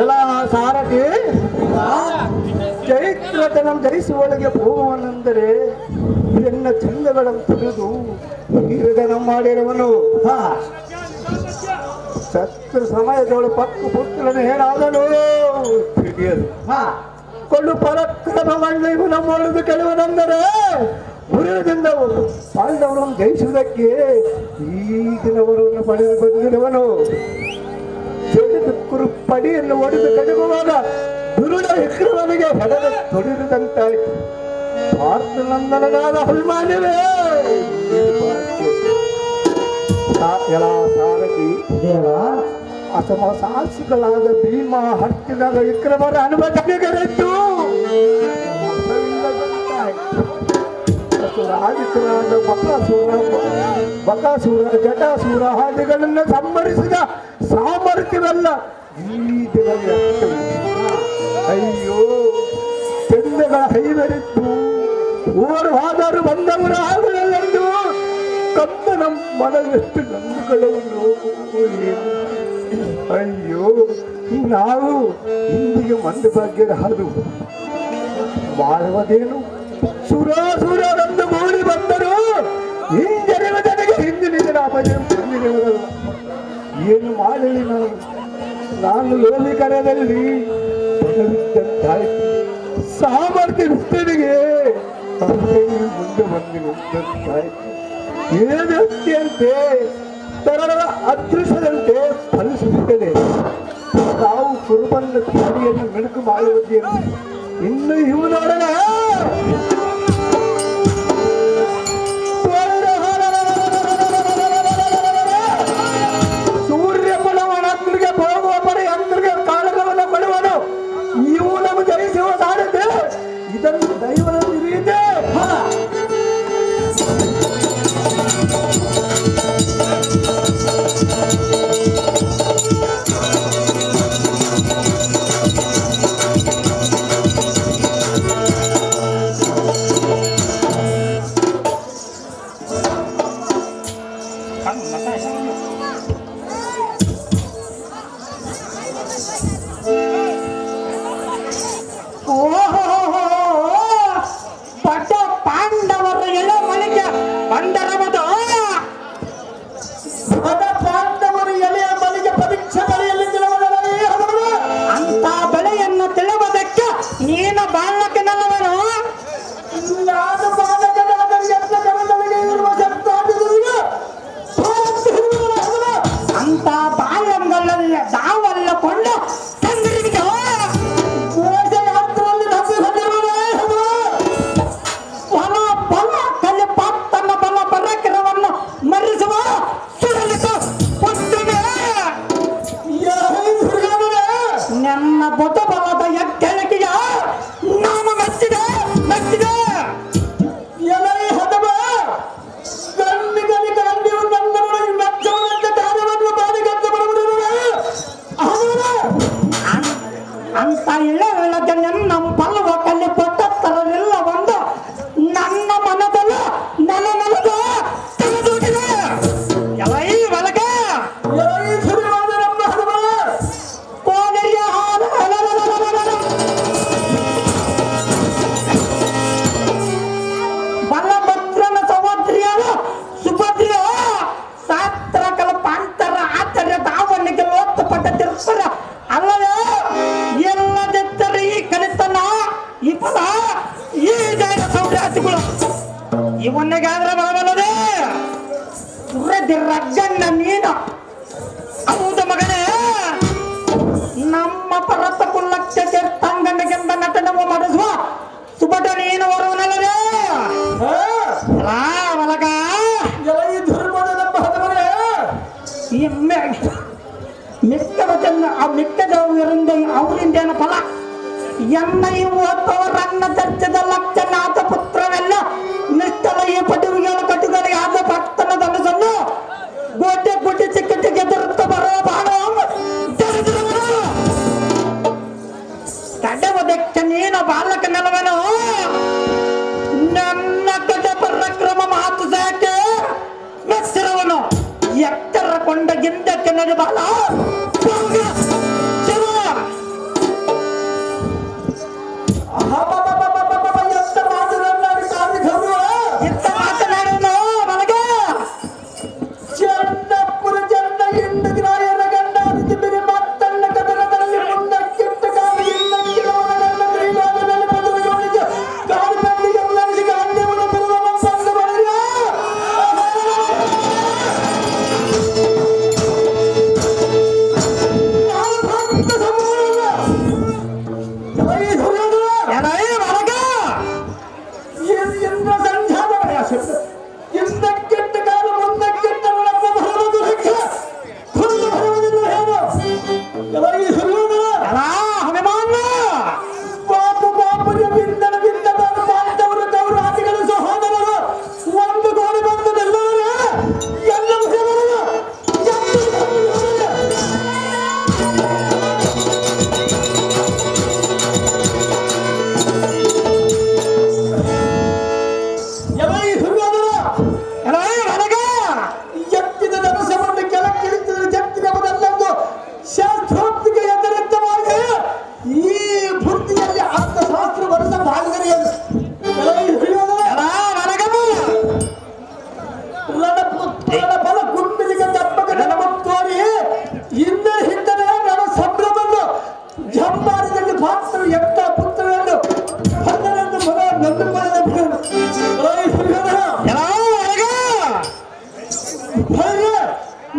ಎಲ್ಲ ಸಾರಥಿ ಚೈತ್ರತನ ಜಯಿಸುವೊಳಗೆ ಹೋಗುವನೆಂದರೆ ಇದನ್ನ ಚಂದಗಳನ್ನು ತಿಳಿದು ತೀರದನ ಮಾಡಿರುವನು. ಶಸ್ತ್ರ ಸಮಯದೊಳು ಪಕ್ಕು ಪುತ್ರನ ಏನಾದನು ತಿಳಿಯದು. ಕೊಳ್ಳು ಪರಾಕ್ರಮ ಮಾಡಿ ಇವನ ಮಾಡುವುದು ಕೆಲವನೆಂದರೆ ಉರಿದಿಂದ ಪಾಂಡವರನ್ನು ಜಯಿಸುವುದಕ್ಕೆ ಈ ದಿನವರನ್ನು ಪಡೆದು ಬಂದಿರುವನು. ಪಡಿಯನ್ನು ಒಡೆದು ಕಡಿಗುವಾಗ ದುರುಳ ವಿಕ್ರಮನಿಗೆ ಹೊಡೆದ ತೊಡಿದಂತಾಯಿತು. ಭಾರತನಂದನನಾದ ಅಭಿಮಾನವೇ ಎಲ್ಲ ಸಾರಥಿ ದೇವ ಅಸಮ ಸಾಹಸಿಗಳಾದ ಭೀಮ ಹತ್ತಿರದ ವಿಕ್ರಮರ ಅನುಮತಿಗರೆದ್ದು ಆದಿತ್ಯನಾದ ಬಕಾಸುರ ಜಟಾಸುರ ಹಾದಿಗಳನ್ನು ಸಂಹರಿಸಿದ ಸಾಮರ್ಥ್ಯವೆಲ್ಲ ಈ ದಿನದಲ್ಲಿ ಅಯ್ಯೋ ಚಂದಗಳ ಕೈವರಿತ್ತು ಓರ್ವಾದರು ಬಂದವರ ಆಗಲೆಂದು ಕತ್ತನ ಮನವೆಷ್ಟು ನಂದುಗಳನ್ನು. ಅಯ್ಯೋ ನಾವು ಇಂದಿಗೆ ಮಂದ ಭಾಗ್ಯದ ಹಾದು ಮಾಡುವುದೇನು? ಸುರಾಸುರರೆಂದು ಮೂಡಿ ಬಂದರು ಹಿಂಜರಿವ ಜನಗೆ ಹಿಂದಿನ ಬಂದಿರುವುದಲ್ಲ. ಏನು ಮಾಡಲಿ ನಾನು ಲೋಲಿಕರದಲ್ಲಿ ಸಾಮರ್ಥ್ಯ ವಿಸ್ತರಿಗೆ ಮುಂದೆ ಬಂದಿರುವಂತಾಯ್ತು. ಏನಂತೆ ತರದ ಅದೃಶ್ಯದಂತೆ ಫಲಿಸುತ್ತದೆ. ನಾವು ಕುರುಬನ್ನ ಕಿಡಿಯನ್ನು ಮಿಣುಕು ಮಾಡುವುದೇನು? ಇನ್ನು ಇವು ನೋಡೋಣ. ಸೂರ್ಯ ಪಡವನಂದ್ರಿಗೆ ಹೋಗುವ ಪಡೆ ಅಂದ್ರಿಗೆ ಕಾಳಗವನ್ನು ಕೊಡುವನು. ಇವು ನಮಗೆ ಜಯಿಸುವ ಸಾಧ್ಯತೆ ಇದನ್ನು ದೈವದ ಹಿರಿಯತೆ. ಇವನ್ನಿಗಾದ್ರೆ ಬರಬಲ್ಲದೆ ರಗ್ಗಣ್ಣ ನೀನು ಹೌದ ಮಗನೇ. ನಮ್ಮ ಪರತ ಕುಲ್ಲಕ್ಕೆ ತೀರ್ಥಂಗನಿಗೆಂದ ನಟನವ ಮಾಡಿಸುವ ಸುಬಟ ನೀನು ಬರುವನಲ್ಲದೆ ಮಲಗ ಮಿಕ್ಕದ ಆ ಮಿಕ್ಕದವರಿಂದ ಅವರಿಂದೇನ ಫಲ ಎನ್ನ ಇವು ಹೊತ್ತವರನ್ನ ಚರ್ಚದ ಲಕ್ಷನಾಥ ಪುತ್ರವೆಲ್ಲ ನಿಷ್ಠಲ ಈ ಪಟುವಿಗಳ ಕಟುಗಳಿಗೆ ಆದ ಭಕ್ತನ ಧನಸನ್ನು ಗೋಟೆ ಗುಟಿ ಚಿಕ್ಕಟ್ಟಿಗೆ ಎದುರುತ್ತ ಬರೋ ಬಾಣ ಕಡವದಕ್ಕೆ ನೀನು ಬಾಲಕ ನೆಲವನು ನನ್ನ ಕಟ ಪರಾಕ್ರಮ ಮಾತು ಸಾಕೆ ಮೆಚ್ಚರವನು ಎತ್ತರ ಕೊಂಡ ಗಿಂದಕ್ಕೆ ನಡೆಬಾಲ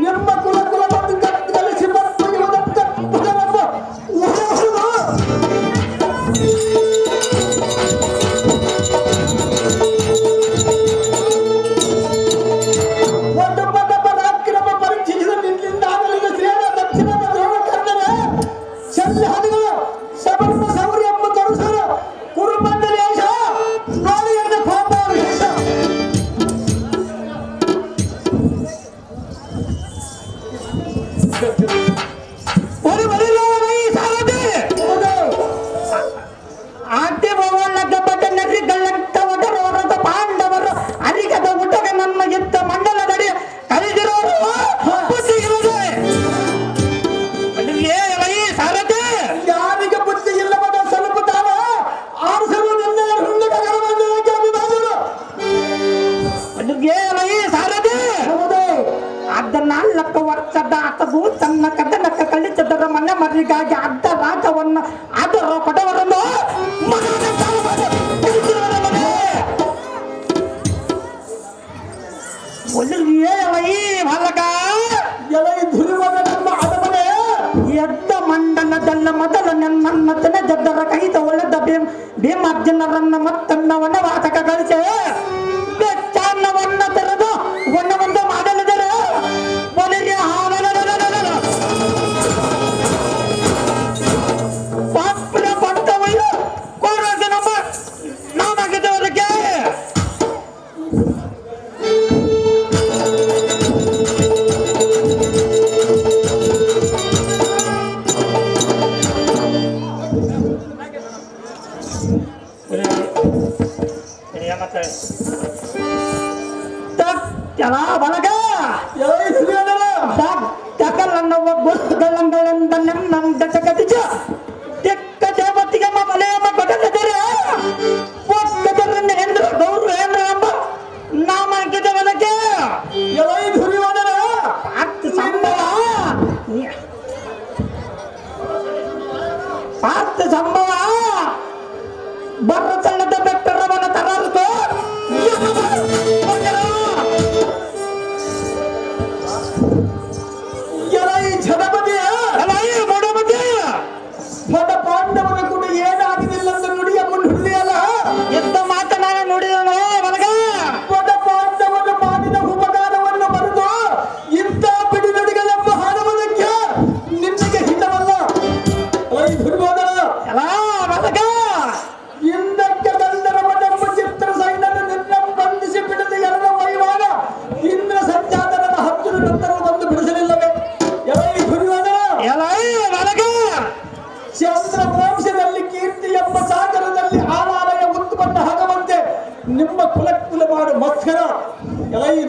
ನಿಮ್ಮ ಕುಲ ಬಂದು ಕಲಿಸಿ ತನ್ನ ಕದನಕ್ಕ ಕಳಿಸಿದರ ಮನೆ ಮರಿಗಾಗಿ ಅರ್ಧ ರಾಜವನ್ನು ಅದರ ಕೊಡವರನ್ನು ಎದ್ದ ಮಂಡಲದಲ್ಲ ಮೊದಲ ನನ್ನ ಜದ್ದರ ಕೈದ ಒಳೆದ ಭೀಮಾರ್ಜುನರನ್ನ ಮತ್ತನ್ನ ವನವಾಸಕ ಗಳಿಸಿ ಬೆಚ್ಚಾನ್ನವನ್ನ ತೆರೆದು ವನವೊಂದು ಮಾಡಲಿದರೆ ಒಲಿಗೆ ಪಾತ್ರ ಪಟ್ಟವಯ್ಯ ಕೋರಾಜ ನಮ್ಮ ನಾನಾಗಿದ್ದವರಿಗೆ ಬಳಗ ತೆಕ್ಕ ದೇವತಿಗೆ ಮಲೆಯಮ್ಮ ಕೊಟ್ಟದರೆ ಗೌರವ ಏನ್ರ ಎಂಬ ನಾಮಾಂಕಿತ ಒಳಗೆ ಪಾರ್ಥ ಸಂಭವ ಬರ್ರ ಸಣ್ಣದ ಬೆಟ್ಟರವನ ತರಾರ್ತು ಪಾಂಡವರ ಕೂಡ ಏನಾಗಲಿಲ್ಲ ಅಂತ ನುಡಿಯ ಮುನ್ನುಡಿಯಲ್ಲ ಎದ್ದ ಮಾತನಾಡ ನುಡಿದನು ಒಳಗ ಪದ ಪಾಂಡವರು ಮಾಡಿದ ಉಪಕಾರವನ್ನು ಬರೆದು ಇಂಥ ಬಿಡಿನುಡಿಗಳೆಂಬ ಹಾಡುವುದಕ್ಕೆ ನಿನ್ನಗೆ ಹಿತವಲ್ಲ ದುರ್ಬೋಧನ ಒಳಗ ಹಿಂದಕ್ಕೆ ಗಂಧರ್ವನೆಂಬ ಚಿತ್ರ ಸೈನ್ಯದ ನಿನ್ನ ಬಂಧಿಸಿ ಬಿಡದ ಎಲ್ಲ ವೈವಾರ ಇಂದ್ರ ಸಂಜಾತನದ 10 ನಂತರ ಬಂದು ಬಿಡಿಸಲಿಲ್ಲವೇ ದುರ್ಯೋಧನ ಒಳಗ ಚಂದ್ರ ವಂಶದಲ್ಲಿ ಕೀರ್ತಿ ಎಂಬ ಸಾಗರದಲ್ಲಿ ಆಲಾಲಯ ಉತ್ಪನ್ನ ಆಗವಂತೆ ನಿಮ್ಮ ಕುಲ ಮಾಡು ಮತ್ಸರ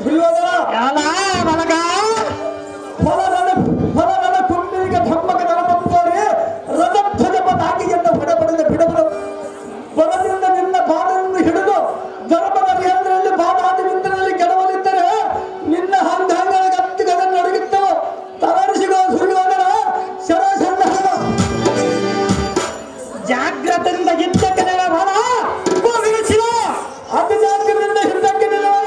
ದುರ್ಯೋಧನ ಫಲನನ ಕುಂಡಿಗೆ ಧಮ್ಮಕ ಧರ್ಮಂತೋರಿ ರಥಧ್ವಜ ಪತಾಕಿಯನ್ನು ಹೊಡೆಬಡಿದ ಬಿಡಬರು ಬಲದಿಂದ ನಿನ್ನ ಬಾಣವನ್ನು ಹಿಡಿದು ಧರ್ಮದ ಕೇಂದ್ರದಲ್ಲಿ ಬಾಣಾದಿವಿಂದ್ರಲ್ಲಿ ಗೆಡವಲಿದ್ದರೆ ನಿನ್ನ ಹಂಗಾಂಗಳ ಗತ್ತಿಗದನ್ನು ಅಡಗಿತ್ತವು ತರಾರಿಸಿಗೋ ದುರ್ಯೋಧನ ಶರಸಂದ ಜಾಗ್ರತೆಯಿಂದ ಯುದ್ಧಕ್ಕೆ ನೆಲವಾದ ಅತಿ ಜಾಗ್ರತೆಯಿಂದ ಯುದ್ಧಕ್ಕೆ ನೆಲವಾದ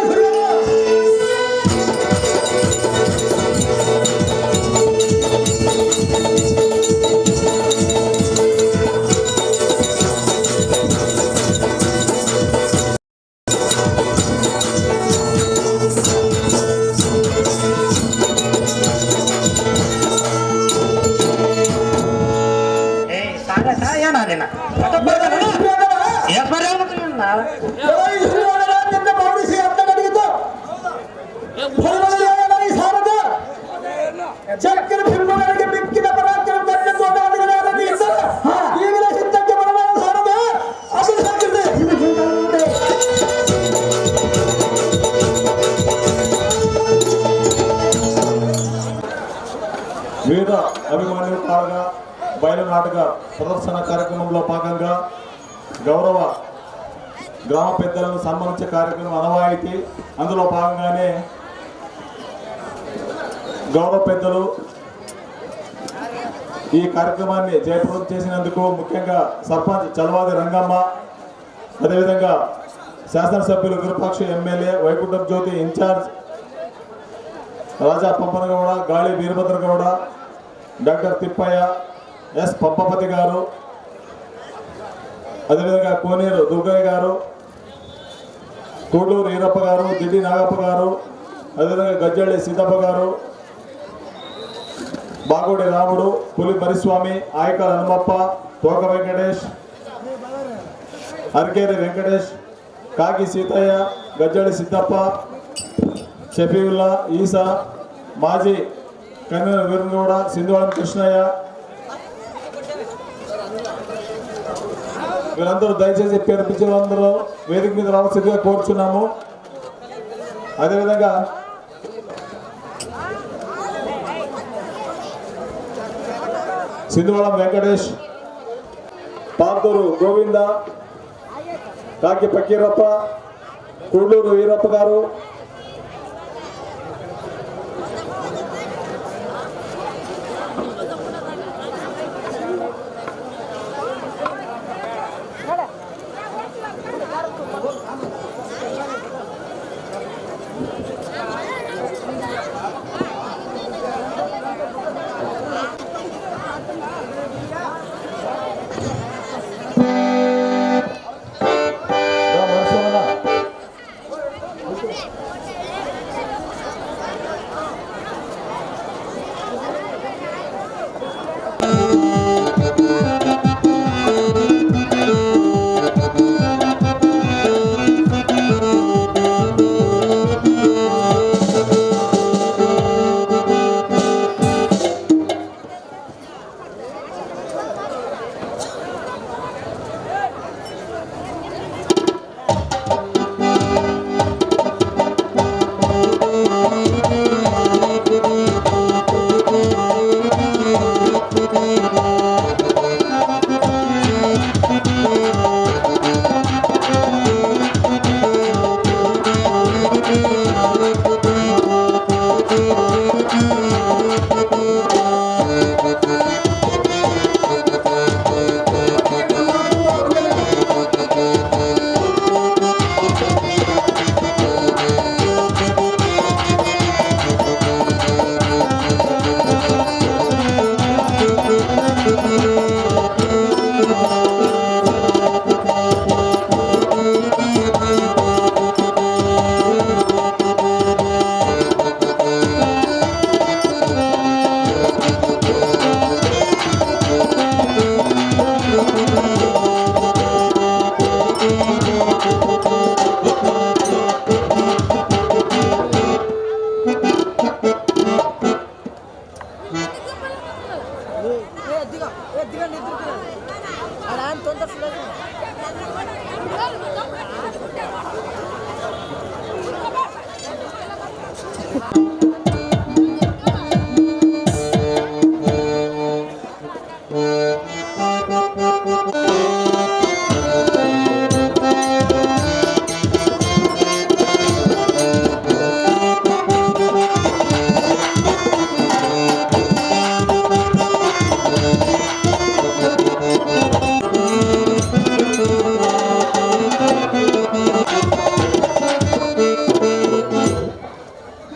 ನಿನ್ನ ಬಾಡಿಸಿ ಅಂತ ಕಡಿಗಿತು ಚಕ್ರ ಬಿಂಬಗಳಿಗೆ ಬಿಕ್ಕಿದ ಪರಾಕ್ರಮ ಈಗಲೇ ಸಿದ್ಧಕ್ಕೆ ಬರಲಾರ ಸಾರದ ಅದು ಸಾಕಿದೆ వివిధ అభిమానులు కాగా బయలు నాటక ప్రదర్శన కార్యక్రమంలో భాగంగా గౌరవ గ్రామ పెద్దలను సన్మానించే కార్యక్రమం అనవాయితీ. అందులో భాగంగానే గౌరవ పెద్దలు ఈ కార్యక్రమాన్ని జయప్రదం చేసినందుకు ముఖ్యంగా సర్పంచ్ చలవాది రంగమ్మ, అదేవిధంగా శాసనసభ్యులు విరూపాక్ష ఎమ్మెల్యే, వైకుంఠం జ్యోతి ఇన్ఛార్జ్ రాజా పంపనగౌడ, గాలి వీరభద్రగౌడ, డాక్టర్ తిప్పయ్య, ఎస్ పంపపతి గారు, అదేవిధంగా కోనేరు దుర్గయ్య గారు, కోడూరు ఈరప్ప గారు, దిడ్డి నాగప్ప గారు, అదేవిధంగా గజ్జల్లి సీతప్ప గారు, బాగోడి రాముడు, పులి మరిస్వామి, ఆయకల్ హనుమప్ప, తోక వెంకటేష్, అరికేరి వెంకటేష్, కాకి సీతయ్య, గజ్జల్లి సిద్దప్ప, షఫీవుల్లా, ఈసా, మాజీ కన్వీనర్ వీరగౌడ, సింధువాళం కృష్ణయ్య, వీరందరూ దయచేసి పేరు పిలిచిన వాళ్ళందరూ వేదిక మీద రావాల్సిందిగా కోరుచున్నాము. అదేవిధంగా సింధువాళం వెంకటేష్, పాతూరు గోవింద, కాకి పక్కీరప్ప, కోడూరు వీరప్ప గారు,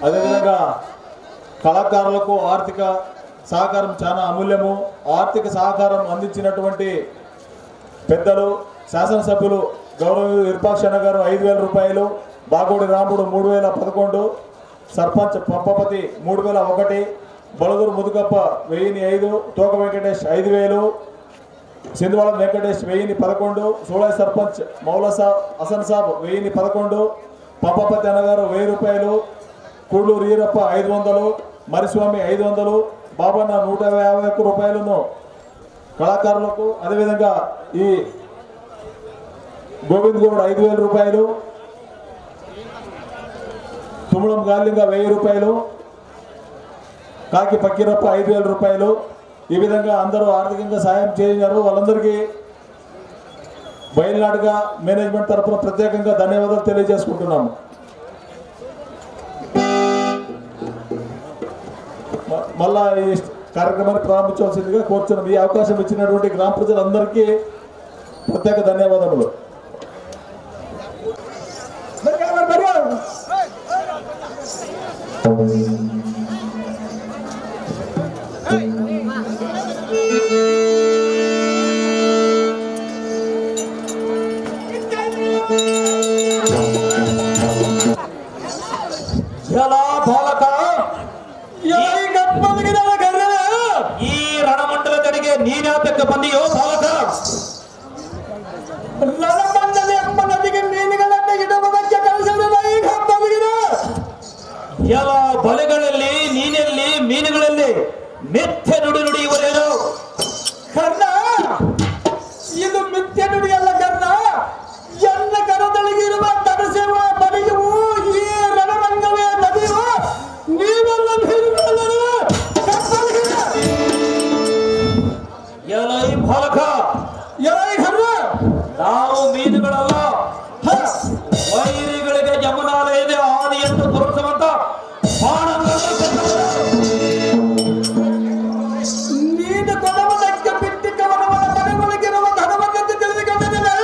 అదేవిధంగా కళాకారులకు ఆర్థిక సహకారం చాలా అమూల్యము. ఆర్థిక సహకారం అందించినటువంటి పెద్దలు శాసనసభ్యులు గౌరవ విరూపాక్షణ గారు 5,000 రూపాయలు, బాగోడి రాముడు 3,011, సర్పంచ్ పంపపతి 3,001, బలదూరు ముదుగప్ప 1,005, తోక వెంకటేష్ 5,000, సింధువాళం వెంకటేష్ 1,011, సోళాయి సర్పంచ్ మౌలసా హసన్ సాబ్ 1,011, పంపపతి అన్నగారు 1,000 రూపాయలు, కోడూరు ఈరప్ప 500, మరిస్వామి 500, బాబన్న 151 రూపాయలను కళాకారులకు, అదేవిధంగా ఈ గోవింద్ గౌడ్ 5,000 రూపాయలు, తుమ్మడం గాలింగ 1,000 రూపాయలు, కాకి పక్కీరప్ప 5,000 రూపాయలు. ఈ విధంగా అందరూ ఆర్థికంగా సాయం చేశారు. వాళ్ళందరికీ బయలునాడుగా మేనేజ్మెంట్ తరఫున ప్రత్యేకంగా ధన్యవాదాలు తెలియజేసుకుంటున్నాము. మళ్ళా ఈ కార్యక్రమాన్ని ప్రారంభించవలసిందిగా కోరుచున్నాం. ఈ అవకాశం ఇచ్చినటువంటి గ్రామ ప్రజలందరికీ ప్రత్యేక ధన్యవాదములు. మరి ಈ ರಣಮಂಡಲದಡಿಗೆ ನೀನ್ಯಾತಕ್ಕೆ ಬಂದಿಯೋ ಬಾಲಕ? ರಣಮಂಡಲ ಎಂಬ ನದಿಗೆ ಮೀನುಗಳನ್ನು ಇಡುವುದಕ್ಕೆ ಕಳಿಸಿದ ಈಗ ಬದುಕಿದ ಎಲ್ಲ ಬಲೆಗಳಲ್ಲಿ ನೀನೆಲ್ಲಿ ಮೀನುಗಳಲ್ಲಿ ಮಿಥ್ಯೆ ನುಡಿಯುವರೇನು? ಕರ್ಣ, ಇದು ಮಿಥ್ಯೆ ನುಡಿಯಲ್ಲ ಕರ್ಣ. ಎಲ್ಲ ಕರದೊಳಗಿರುವ ತಡಸೆವ ಬಲಿಯುವು ಈ ರಣರಂಗವೇ ನದಿಯು. ನೀವೆಲ್ಲ ಮೀನುಗಳಲ್ಲವೇ? ಎಲೈ ಬಾಲಕ, ಎಲೈ ಕರ್ಣ, ನಾವು ಮೀನುಗಳಲ್ಲ, ವೈರಿಗಳಿಗೆ ಯಮುನಾಲಯದ ಆದಿಯನ್ನು ತೋರಿಸುವಂತ ನೀನು ಕೊಡವದಕ್ಕೆ ಬಿಟ್ಟಿದ್ದವನವನ ಮನೆಯೊಳಗಿರುವ ಧನವನ್ನೆಂದು ತಿಳಿದುಕೊಂಡಿದ್ದೇನೆ.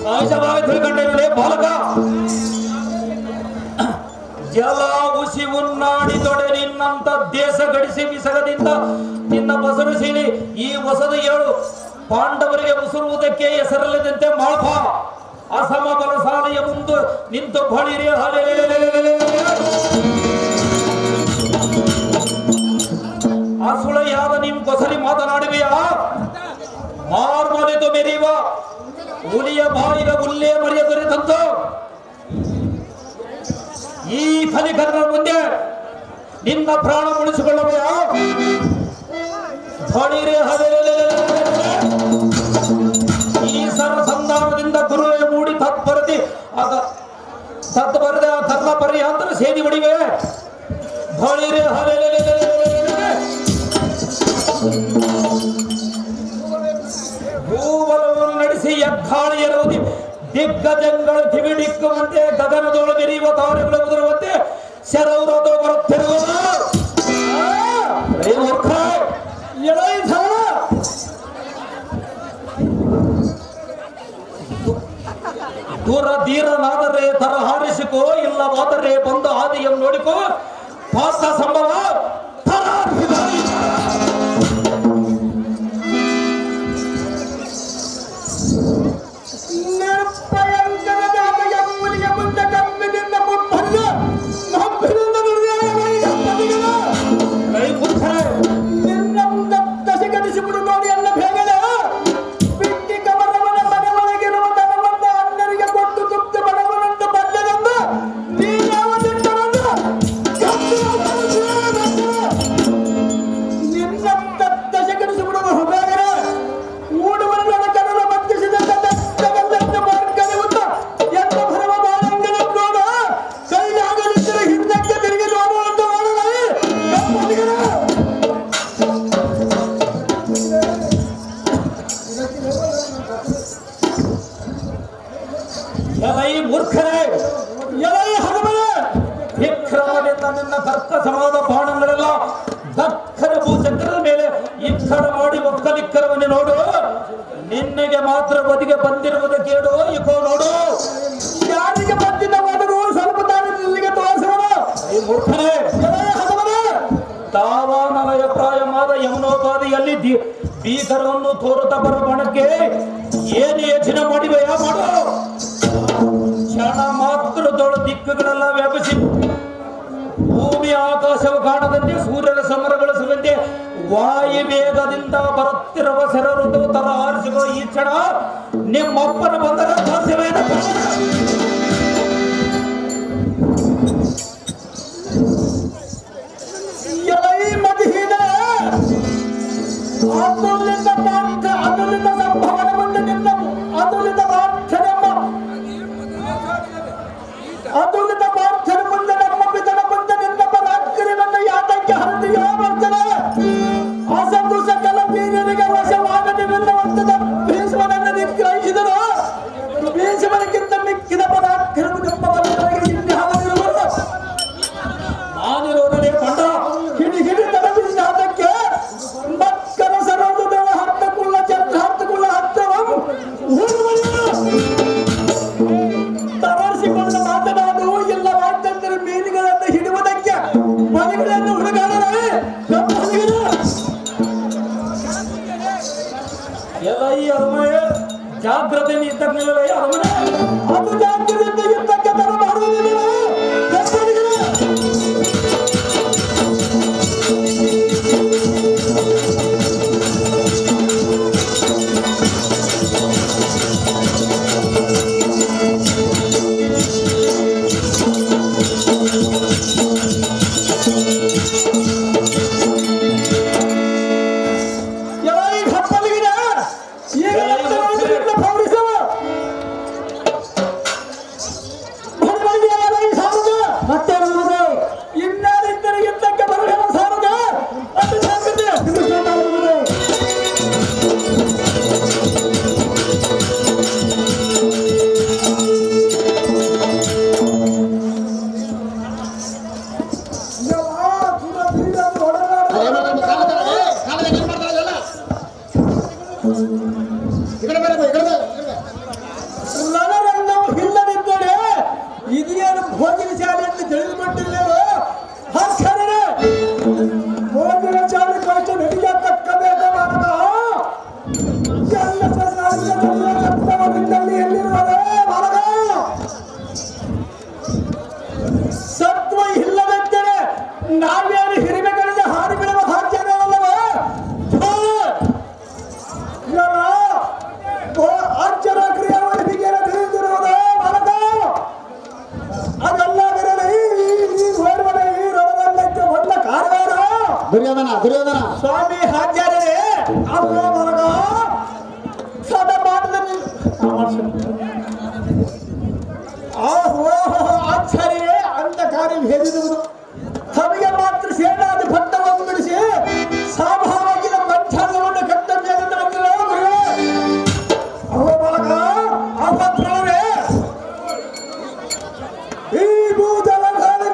ಸಹಜವಾಗಿ ತಿಳ್ಕೊಂಡೇ ಬಾಲಕ. ಜಲ ಉಸಿ ಉನ್ನಾಡಿ ತೊಡೆ ನಿನ್ನಂತ ದೇಶ ಗಡಿಸಿ ವಿಸಗದಿಂದ ನಿನ್ನ ಬಸರು ಸೀಳಿ ಈ ಹೊಸದ ಏಳು ಪಾಂಡವರಿಗೆ ಉಸುರುವುದಕ್ಕೆ ಹೆಸರಲ್ಲದಂತೆ ಮಾಳ್ಪ ಅಸಮ ಬಲಸಾಲೆಯ ಮುಂದೆ ನಿಂತು ಬಳಿರಿ ಅಸುಳೆಯಾದ ನಿಮ್ ಕೊಸರಿ ಮಾತನಾಡುವೆಯಾ? ಮಾರ್ಮನೆದು ಮೆರೆಯುವ ಹುಲಿಯ ಬಾಯಿಗ ಹುಲ್ಲೇ ಮರಿಯ ದೊರೆತಂತು ಈ ಫಲಿಕರ್ಣ ಮುಂದೆ ನಿನ್ನ ಪ್ರಾಣ ಉಳಿಸಿಕೊಳ್ಳುವೆಯಾ? ಬಳಿರಿ ಈ ಸಂಧಾನದಿಂದ ಗುರುವೇ ಮೂಡಿ ತತ್ಪರದಿ ತತ್ಪರದ ಕರ್ಣ ಪರ್ಯಾಂತರ ಸೇದಿ ಬಡಿವೆ. ಬಳಿರಿ ಭೂಬಲವನ್ನು ನಡೆಸಿ ಎಕ್ಕಾಳಿಯರೋದಿ ದಿಗ್ಗಜಗಳು ಕಿವಿಡಿಕ್ಕುವಂತೆ ಗಗನದೊಳು ಬೆರೆಯುವ ತಾರೆಗಳು ಉದುರುವಂತೆ ಶರೌರದು ಬರುತ್ತಿರುವುದು ದೂರ ಧೀರನಾದರೆ ತರ ಹಾರಿಸಿಕೋ, ಇಲ್ಲವಾದರೆ ಬಂದು ಆದಿಯನ್ನು ನೋಡಿಕೋ. ಪಾತ ಸಂಭವ ಮೂರ್ಖರೇ, ಎಲೈ ಹನುಮನೆ, ವಿಕ್ರಮದಿಂದ ನಿನ್ನ ತರ್ಕ ಸಮಾದ ಬಾಣಗಳೆಲ್ಲ ದಕ್ಕನ ಭೂಚಕ್ರದ ಮೇಲೆ ಇಕ್ಕಡ ಮಾಡಿ ಒಕ್ಕಲಿಕ್ಕರವನ್ನೇ ನೋಡು. ನಿನ್ನೆಗೆ ಮಾತ್ರ ಬದಿಗೆ ಬಂದಿರುವುದು ಕೇಳು, ಇಕೋ ನೋಡು. ಯಾರಿಗೆ ಬಂದಿದ್ದ ಬದುಕು ಸ್ವಲ್ಪ ತಾಳಿಗೆ ತೋರಿಸೋಣ. ಈ ಮೂರ್ಖರೇ, ಎಲೈ ಹನುಮನೆ, ತಾವಾನಲಯ ಪ್ರಾಯವಾದ ಯಮುನೋಪಾದಿಯಲ್ಲಿ ಭೀಕರವನ್ನು ತೋರುತ್ತಾ ಬರುವ ಬಣಕ್ಕೆ ಏನು ಯೋಚನೆ ಮಾಡಿವೆಯಾ? ಮಾಡು. ಕ್ಷಣ ಮಾತ್ರದೊಳು ದಿಕ್ಕುಗಳೆಲ್ಲ ವ್ಯಾಪಿಸಿ ಭೂಮಿ ಆಕಾಶವು ಕಾಣದಂತೆ ಸೂರ್ಯನ ಸಮರಗೊಳಿಸುವಂತೆ ವಾಯು ವೇಗದಿಂದ ಬರುತ್ತಿರುವ ಸೆರವೃತ ತರ ಆರಿಸಿಕೋ. ಈ ಕ್ಷಣ ನಿಮ್ಮಪ್ಪನ ಬಂದರ ಅತುಲಿತ ಪಾಠ, ಅತುಲಿತ ಸಂಭವನ ಮುಂದೆ ನಿನ್ನ ಅತುಲಿತ ಪಾಠನೆಂಬ ಅತುಲಿತ ಪಾಠನ ಮುಂದೆ ನಮ್ಮ ಪಿತನ ಮುಂದೆ ನಿನ್ನ ಪರಾಕ್ರಮವನ್ನು ಯಾತಕ್ಕೆ ಹರಿದೆಯೋ ಬರ್ತದೆ. ಅಸತು ಸಕಲ ವೀರರಿಗೆ ವಶವಾಗದಿಲ್ಲವಂತದ ಭೀಷ್ಮನನ್ನು ನಿಗ್ರಹಿಸಿದರು. ಭೀಷ್ಮನಿಗಿಂತ ಮಿಕ್ಕಿದ ಪರಾಕ್ರಮ ನಿಮ್ಮ ಬಲಗಳಿಗೆ ಇಲ್ಲಿ ಹಾದಿರುವುದು. ನಾನಿರೋದನೇ ಪಂಡ ಹಿಡಿ ಹಿಡಿ ತರಬಿಸಿದ ಅದಕ್ಕೆ ಮಕ್ಕಳ ಸರೋದರ ಹತ್ತಕುಳ್ಳ ಚಂದ್ರ ಹತ್ತಕುಳ್ಳ ಹತ್ತವಂ ತವರಿಸಿಕೊಂಡು ಮಾತನಾಡು. ಇಲ್ಲವಾದಂದರೆ ಮೀನುಗಳನ್ನು ಹಿಡುವುದಕ್ಕೆ ಮನೆಗಳನ್ನು ಹುಡುಗಾಡಲೇ ಎಲೈ ಅರಮನೆ, ಜಾಗ್ರತೆ ಇದ್ದಕ್ಕಿಲ್ಲ ಅರಮನೆ. ಅದು ಜಾಗ್ರತೆಯಿಂದ ಯುದ್ಧಕ್ಕೆ ತರ ಮಾಡುವುದಿಲ್ಲ. ಈಗ ಹಪ್ಪಲಿಗಿನ ಈಗ ಪೌರಿಸು ಮತ್ತೆ ಇನ್ನಾರಿದ್ದರಿಗೆ ತಕ್ಕ ಬರಲಿಲ್ಲ ಸಾರದ ಅದು ಸಾಕತೆ ಇಲ್ಲದಿದ್ದರೆ ಇದೇನು ಭೋಜನ ಶಾಲೆ ಅಂತ ತಿಳಿದುಕೊಂಡಿದ್ದೇವೆ ಹಾಕ್ತಾರೆ ಭೋಜನ ಶಾಲೆ ಕಷ್ಟ ನಡಿಗೆ ತಕ್ಕಬೇಕಾದ ಎಲ್ಲಿರುತ್ತದೆ ಮಾರಗ ಸತ್ವ ಇಲ್ಲದಿದ್ದರೆ ನಾವ್ಯಾರು ಹಿರಿಮೆಗಳಿಂದ ಹಾರಿ ಬಿಡುವ ಸಾಧ್ಯಗಳಲ್ಲವ ಅಕ್ಷರ ಕ್ರಿಯಾವಳಿಕೆ ತಿಳಿದಿರುವುದೇ ಮಾರಗ ಅದೆಲ್ಲ ಬಿರಲಿ ಈ ರಣರಂಗಕ್ಕೆ ಒಳ್ಳ ಕಾರವಾರ ದುರ್ಯೋಧನ ಸ್ವಾಮಿ ಹಾಜರೇ ಅಲ್ಲ ಮರಗ ಸದಮಾನದಲ್ಲಿ ಆಚಾರ್ಯೇ ಅಂತ ಕಾರ್ಯ ಹೇಳಿರುವುದು ತಮಗೆ ಮಾತ್ರ ಸೇನಾದ ಭಟ್ಟವನ್ನು ಬಿಡಿಸಿ ಸ್ವಾಭಾವಿಕ ಪಂಚಾಂಗವನ್ನು ಕರ್ತವ್ಯದಿಂದ ಬಂದಿಲ್ಲ ಅವ ಮರಗ ಅಭದ್ರವೇ ಈ ಭೂಜಲ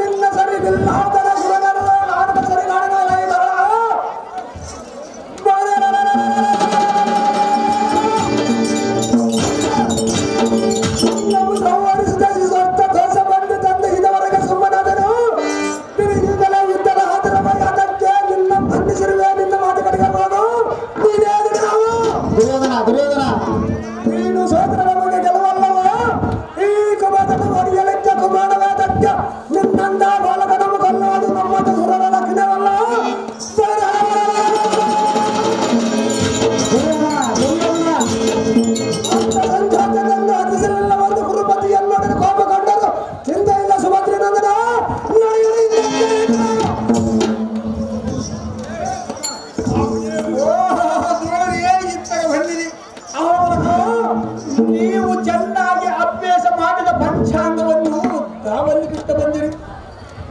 ನಿನ್ನ ಸರಿ ನಿಲ್ಲಾದರ ಗುರುಗಳ ನಾಟಕ ಸರಿ ನಾಟಕ ನಾವು ಸಂವರಿಸಿದ ಸ್ವಂತ ದೋಷ ಬಂದು ತಂದು ಇದುವರೆಗೆ ಸುಮ್ಮನಾದನು ನಿನಗಿಂದಲೇ ಯುದ್ಧದ ಹಾತರವಾಗಿ ಅದಕ್ಕೆ ನಿನ್ನ ಬಂಧಿಸಿರುವೆ ನಿನ್ನ ಮಾತು ಕಡೆಗಬಹುದು ನೀನೇ ನಾವು ದುರ್ಯೋಧನ ನೀನು ಸೋದರ ನಮಗೆ ಗೆಲುವಲ್ಲವ ಈ ಕುಮಾರನ ಒಡೆಯಲಿದ್ದ ಕುಮಾರವಾದಕ್ಕೆ ನಿನ್ನಂದ ಬಾಲಕ ನಮ್ಮ ಕೊಲ್ಲೋದು ನಮ್ಮದು ಸುರರ ಲಕ್ಷಣವಲ್ಲ ಸಂಜಾತನನ್ನು ಹತ್ತಿಸಲಿಲ್ಲ ಒಂದು ಕುರುಪತಿಯನ್ನೊಡನೆ ಕೋಪಗೊಂಡರು ಚಿಂತೆ ಇಲ್ಲ ಸುಭದ್ರಿ ನಂದನ ನೀವು ಚೆನ್ನಾಗಿ ಅಭ್ಯಾಸ ಮಾಡಿದ ಪಂಚಾಂಗವನ್ನು ತಾವಲ್ಲಿಗಿಟ್ಟು ಬಂದಿರಿ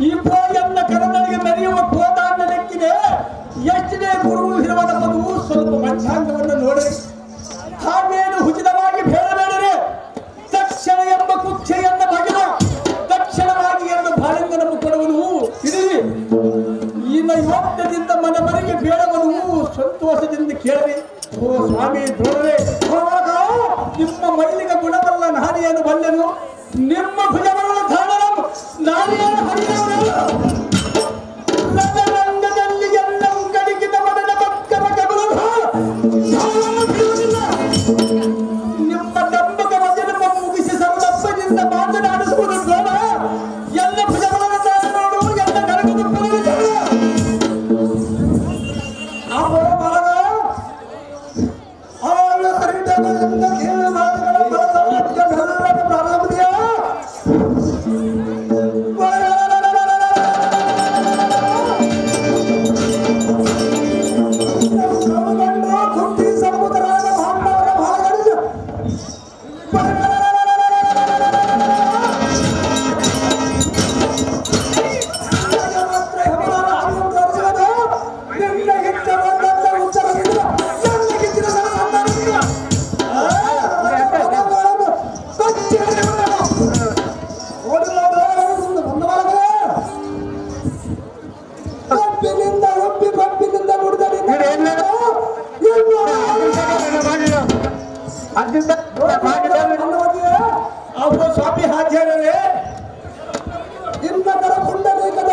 ಈ ಪೋಯನ್ನ ಕರದಳಿಗೆ ಮೆರೆಯುವ ಕೋದಾನ್ನ ಲೆಕ್ಕಿದೆ ಎಷ್ಟನೇ ಗುರು ಇರುವನಪ್ಪದು ಸ್ವಲ್ಪ ಪಂಚಾಂಗವನ್ನು ನೋಡಿರಿ ಹಾಗೇನು ಉಚಿತವಾಗಿ ಬೇಡಬೇಡರೆ ತಕ್ಷಣ ಎಂಬ ಕುಚ್ಚೆಯನ್ನ ಬಗೆದ ತಕ್ಷಣವಾಗಿ ಎಂದು ಬಾಳಿಂಗನನ್ನು ಕೊಡುವನು ಇದಿರಿ ಇನ್ನು ಯೋಗ್ಯದಿಂದ ಮನೆಮನೆಗೆ ಬೇಡವನು ಸಂತೋಷದಿಂದ ಕೇಳರಿ ಓ ಸ್ವಾಮಿ ದ್ರೋಣರೇ ನಿಮ್ಮ ಮೈಲಿಗ ಗುಣವಲ್ಲ ನಾನೇನು ಬಲ್ಲೆನು ನಿಮ್ಮ ಭುಜವಲ್ಲ ಧಾರಣಂ ನಾನೇನು ರಂಗದಲ್ಲಿ ಎಲ್ಲವೂ ಕಡಿಗಿದ ಮನನ ಭಕ್ತರ ಕಬಲ ನಿಮ್ಮ ಡಂಬಕ ವಚನ ಮುಗಿಸಿ ಸರ್ವಪ್ಪದಿಂದ ಮಾತನಾಡಿಸುವುದು ದ್ರೋಣ ಎಲ್ಲ ಭುಜವನ್ನ ನೋಡು ಎಲ್ಲ ಕರಗದ ಅವರು ಸ್ವಾಮಿ ಹಾಜರೇ ಇನ್ನರ ಪುಂಡರೀಕದ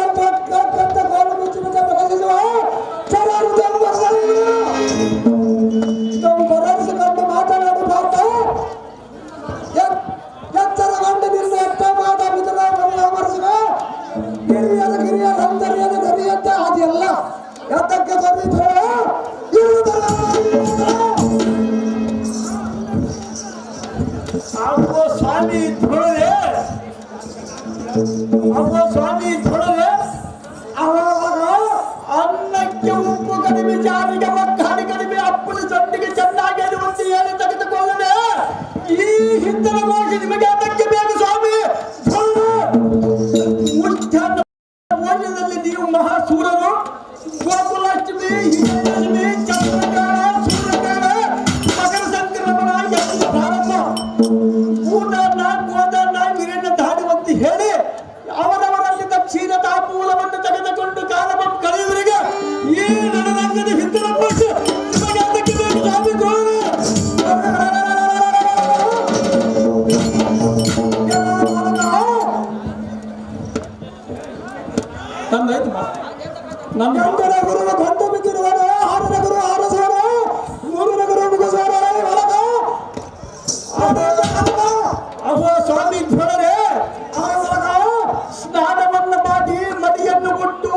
ಗೋಲು ಮುಚ್ಚಿನ ಬಗೆಸುವ ನಾವು ಬರಸಿಕೊಂಡು ಮಾತನಾಡಿ ಪಾಠ ಎಚ್ಚರಗೊಂಡ ನಿನ್ನ ಎಟ್ಟ ಮಾತ ಮಿತ್ರ ಅಮರಿಸುವ ಕಿರಿಯರ ಅಂತರ್ಯದ ಗರಿಯಂತೆ ಅದೆಲ್ಲ ಎತ್ತಕ್ಕೆ ಬಂದಿದ್ರು ಸ್ವಾಮಿ ಧ್ರುವರೇ ನೀವು ಮಹಾಸೂರರು ಗೋಕುಲಾಷ್ಟಮಿ ವಿಜಯದಶಮಿ ಚಂದ್ರಗ್ರಹಣ ಸೂರ್ಯಗ್ರಹಣ ಮಕರ ಸಂಕ್ರಮಣ ಎಲ್ಲ ಪ್ರಾರಂಭ ಭೂತಾನ ಗೋದಾನ ವೀರನ್ನ ದಾಡುವಂತೆ ಹೇಳಿ ಅವರವರಲ್ಲಿ ದಕ್ಷಿಣ ತಾಪೂಲವನ್ನು ತೆಗೆದುಕೊಂಡು ಕಾಲವನ್ನು ಕಳೆಯುವವರಿಗೆ ಈ ರಣರಂಗದ ಹಿಂದಿನ ಪಕ್ಷ ನಿಮಗೆ ಅದಕ್ಕೆ ಬೇಕು ಸ್ವಾಮಿ ದ್ರೋಣರೇ. ಗಂಡನ ಗುರುವು ಗಂಡ ಬಿದ್ದಿರುವನು, ಆರನ ಗುರು ಆರಸುವನು, ಮೂರನ ಗುರು ಮುಗಿಸುವನು. ಅಹೋ ಸ್ವಾಮಿ ಧ್ವರೇ, ಸ್ನಾನವನ್ನು ಮಾಡಿ ಮಡಿಯನ್ನು ಕೊಟ್ಟು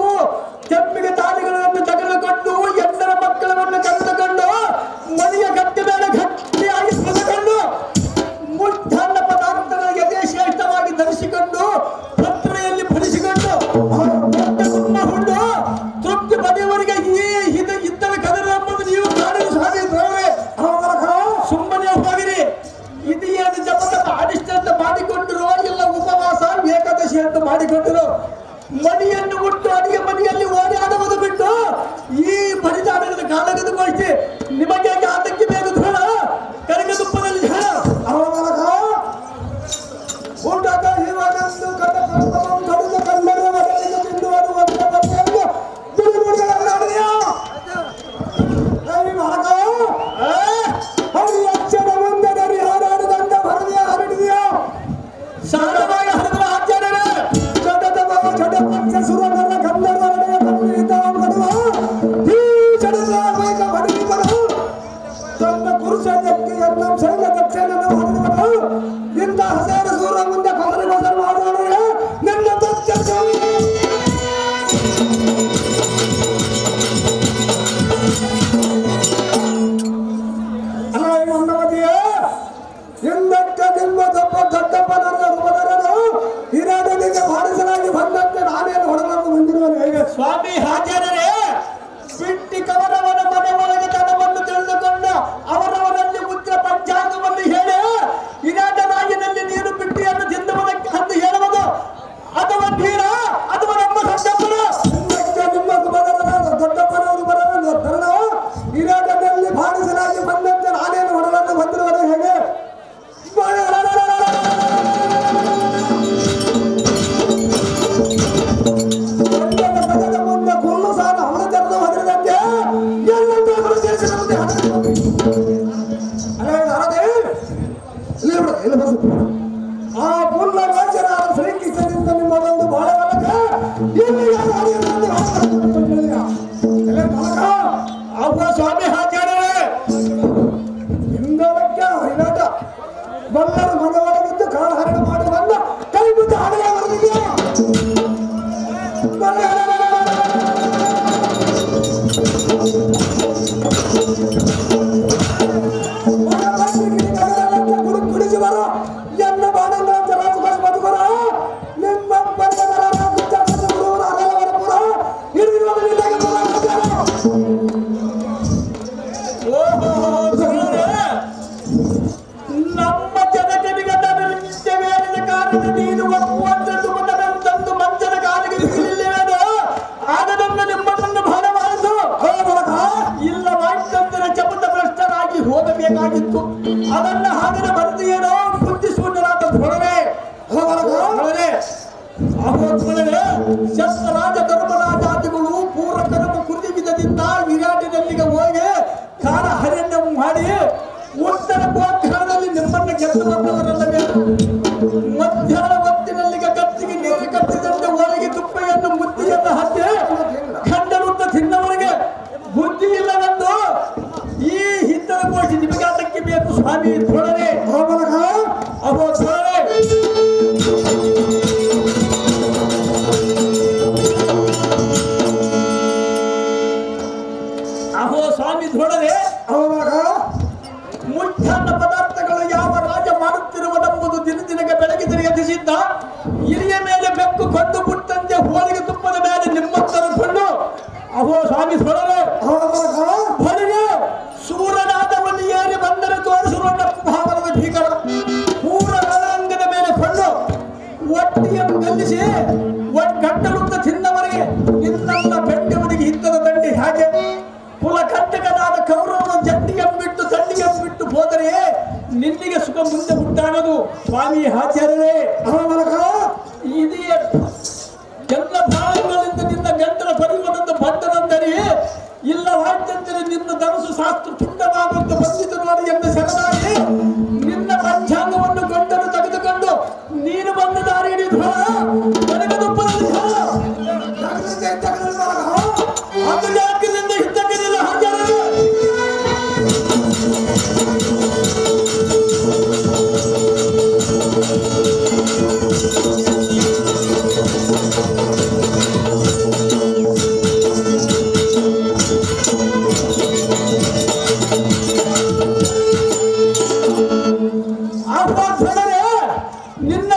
ಕೆಮ್ಮಿಗೆ ತಾಳಿಗಳನ್ನು ತೆಗೆದುಕೊಂಡು ಎಂಟರ ಮಕ್ಕಳನ್ನು ಕರೆದುಕೊಂಡು ಮನೆಯ ಗಟ್ಟಿ ಮೇಲೆ ಗಟ್ಟಿಯಾಗಿ ಹೊಸಕೊಂಡು ಮುಟ್ಟಾನ್ನ ಪದಾರ್ಥಗಳ ಯಥೇಶ್ರೇಷ್ಠವಾಗಿ ಧರಿಸಿಕೊಂಡು ಪತ್ರೆಯಲ್ಲಿ ಫಲಿಸಿಕೊಂಡು ಹುಂಡು ತೃಪ್ತಿ ಪಡೆಯುವವರಿಗೆ ಈ ಇದ್ದರೆ ಕದರ ಎಂಬುದು ನೀವು ಕಾಣಲು ಸಾಧ್ಯತೆ. ಸುಮ್ಮನೆ ಹೋಗಿರಿ. ಇದು ಏನು ಜಪದ ಅನಿಷ್ಟ ಅಂತ ಮಾಡಿಕೊಂಡಿರೋ ಇಲ್ಲ ಉಪವಾಸ ಏಕಾದಶಿ ಅಂತ ಮಾಡಿಕೊಂಡಿರೋ ಮಣಿಯನ್ನು ಮುಟ್ಟು ಅಡಿಗೆ ಮನೆಯಲ್ಲಿ ಓಡಾಡುವುದು ಬಿಟ್ಟು ಈ ಬಡಿದಾಡದ ಕಾಲಗದ ಗೋಷ್ಠಿ ನಿಮಗೆ ಅದಕ್ಕೆ ಬೇಕು ಧೂಳ ಕರಿಗೆ ತುಪ್ಪದಲ್ಲಿ ಝಳ ಊಟದ ಹಿವನಂದು ಕಡಿದು ಕನ್ನಡ ಮಗನಿಗೆ ತಿನ್ನುವರು ಒಂದು ಬಗೆಯನ್ನು ಬಿಡುಗಡೆಗಳನ್ನಾಡಿದೆಯಾ ಅಕ್ಷರ ಮುಂದೆ ನರಿ ಹಾರಾಡಿದಂತ ಭರದಿಯ ಹರಡಿದೆಯಾ ಶಾರದವಾಗಿ ಹರಿದ ಆಚಾರ್ಯರೇ ಚಡ ಪಕ್ಷ ಸುರನರ ಗಂಧರ್ವರನೆಯ ಕಣ್ಣಿದ್ದ ಬರುವ ಈ ಚಡದ ಬೇಗ ಬಡಗಿ ಬರು ತನ್ನ ಪುರುಷ ವ್ಯಕ್ತಿಯನ್ನು ಸೈನ್ಯ ದಕ್ಷಿಣನ್ನು ಹೊಡೆದವನು ಇಂಥ ಹಸೇರ ಸೂರ ಮುಂದೆ ಕೊಸರು ಮಾಡುವವನಿಗೆ ನನ್ನ ಪ್ರತ್ಯಕ್ಷ ಹಿಂದಕ್ಕೆ ನಿಮ್ಮ ದೊಡ್ಡಪ್ಪನನ್ನು ರೂಪದರನು ಹಿರಿಯರಿಗೆ ಬಾರಿಸಲಾಗಿ ಬಂದಂತೆ ನಾನೇನು ಹೊಡೆದನ್ನು ಹೊಂದಿರುವನು ಹೇಗೆ ಸ್ವಾಮಿ ಹಾಜರೇ ಬಿಟ್ಟಿ ಕವನವನ ಮನೆ ಒಳಗೆ ತನವನ್ನು ತಿಳಿದುಕೊಂಡು ಅವರವರಲ್ಲಿ ಉಗ್ರ ಪಂಚಾಂಗವನ್ನು ಹೇಳಿ ಇರಾಟ ನಾಯಿನಲ್ಲಿ ನೀರು ಬಿಟ್ಟಿಯನ್ನು ತಿನ್ನುವುದಕ್ಕೆ ಅಂತ ಹೇಳುವುದು ಅಥವಾ ನೀರ ಅಥವಾ ನಮ್ಮ ದೊಡ್ಡಪ್ಪನ ನಿಮ್ಮ ದೊಡ್ಡಪ್ಪನ ರೂಪದರನು ಇರಾಟದಲ್ಲಿ ಬಾರಿಸಲಾಗಿ ಬಂದಂತೆ ನಾನೇನು ಹೊಡೆದನ್ನು ಹೊಂದಿರುವನು ಹೇಗೆ ಮುಂದೆ ಕುಲ್ಲು ಸಾಲ ಅವನ ತೆರೆದು ಹೊಂದಿದಂತೆ ಎಲ್ಲರೂ ತಿಳಿಸಿದಂತೆ ಆ ಪುಲ್ಲ ವಂಚನ ಶ್ರೀಕೃಷ್ಣದಿಂದ ನಿಮ್ಮದೊಂದು ಬಹಳ ಅವ ಸ್ವಾಮಿ ಹಾಚಾರ್ಯರೇ ಹಿಂದಕ್ಕೆ ಹರಿನಾಟ ಬಲ್ಲರು ಮನವೊಳಗಿದ್ದು ಕಾಳು ಹರಣ ಮಾಡಿ ಬಂದ ಕೈ ಬಿದ್ದು ಹಡಲ ಬರೆದಿದೆಯಾ ಕುಡಿಸಿ ಬರೋ ಎನ್ನ ಬಾಣಗಳನ್ನು ರಾಜಭಾಷ ಬದುಕರ ನಿಮ್ಮ ಬರ್ಗದರ ಗುರುವರ ಹರಲವರ ಪುರ ಹಿಡಿದಿರುವುದರಿಂದ ನಮ್ಮ ಜನಕನಿಗೆ ನಿತ್ಯವೇದ ಕಾಲದ ನೀನು ಒಪ್ಪುವಂತದ್ದು ತಂದು ಮಂಚನ ಕಾಲಿಗೆ ಬಿಡಲಿಲ್ಲವೇನು ಆಗದನ್ನು ನಿಮ್ಮನ್ನು ಭಾರ ಮಾಡಿತು ಇಲ್ಲ ವಾಯ್ತಂತರ ಚಪತ ಭ್ರಷ್ಟರಾಗಿ ಹೋಗಬೇಕಾಗಿತ್ತು ಅದನ್ನ ಹಾಗನ ಬರೆದಿಯೇನೋ ಬುದ್ಧಿಶೂನ್ಯರಾದ ಧೊರವೆ ಶಸ್ತ್ರರಾಜ ಧರ್ಮರಾಜಾದಿಗಳು ಪೂರ್ವ ಕರ್ಮ ಕೃತಿವಿಧದಿಂದ ವಿರಾಟಿನಲ್ಲಿಗೆ ಹೋಗಿ ಕಾಲ ಹರಣ್ಯ ಮಾಡಿ ಉತ್ತರ ಗೋಕರ್ಣದಲ್ಲಿ ನಿಮ್ಮನ್ನು ಗೆದ್ದು ಬಂದವರಲ್ಲವೇ ಮಧ್ಯಾಹ್ನ ಹೊತ್ತಿನಲ್ಲಿಗೆ ಕತ್ತಿಗೆ ನೀರು ಕಟ್ಟಿದಂತೆ ಒಳಗೆ ತುಪ್ಪೆಯನ್ನು ಮುತ್ತಿಯನ್ನು ಹತ್ತಿ ಖಂಡನುತ್ತ ತಿನ್ನವರಿಗೆ ಬುದ್ಧಿ ಇಲ್ಲವೆಂದು ಈ ಹಿತ್ತಲ ಗೋಷ್ಠಿ ನಿಮಗೆ ಅದಕ್ಕೆ ಬೇಕು ಸ್ವಾಮಿ ಧೋರಣೆ ಅಹೋ ಧೋರಣೆ ಅಹೋ ಸ್ವಾಮಿ ಧೋರಣೆ ಮುಖ್ಯಾನ್ನ ಪದಾರ್ಥಗಳು ಯಾವ ರಾಜ ಮಾಡುತ್ತಿರುವುದೆಂಬುದು ದಿನ ದಿನಕ್ಕೆ ಬೆಳಗಿದರೆ ಎದಿಸಿದ್ದ ಹಿರಿಯ ಮೇಲೆ ಬೆಕ್ಕು ಕೊಂಡು ಬಿಟ್ಟಂತೆ ಹೋಳಿಗೆ ತುಪ್ಪದ ಮೇಲೆ ನಿಮ್ಮತ್ತನ್ನು ಕೊಂಡು ಅಹೋ ಸ್ವಾಮಿ ಧೋರಣೆ ಹೊರಗೆ ಸೂರನಾದವನ್ನು ಏರಿ ಬಂದರೆ ತೋರಿಸುವ ಭಾವನದ ಭೀಕರ ಪೂರ್ವ ರಣರಂಗದ ಮೇಲೆ ಕೊಂಡು ಒಟ್ಟಿಯನ್ನು ಗೆಲ್ಲಿಸಿ ಗಂಟಲುತ್ತ ತಿನ್ನವರಿಗೆ ಅರಸು ಶಾಸ್ತ್ರ ತುಂಡವಾಗುತ್ತ ಬಂದಿತು ನೋಡಿ ಎಂದು ಶರಣಾಗಿ ನಿನ್ನ ಪಂಚಾಂಗವನ್ನು ಗಂಡನು ತೆಗೆದುಕೊಂಡು ನೀನು ಬಂದ ದಾರಿ ಹಿಡಿದು ನನಗೆ ತುಪ್ಪದಲ್ಲಿ ಅದು ಯಾಕಿನಿಂದ ಹಿದ್ದಕ್ಕಿರಲಿಲ್ಲ ಹಾಜಾರರು ನಿನ್ನ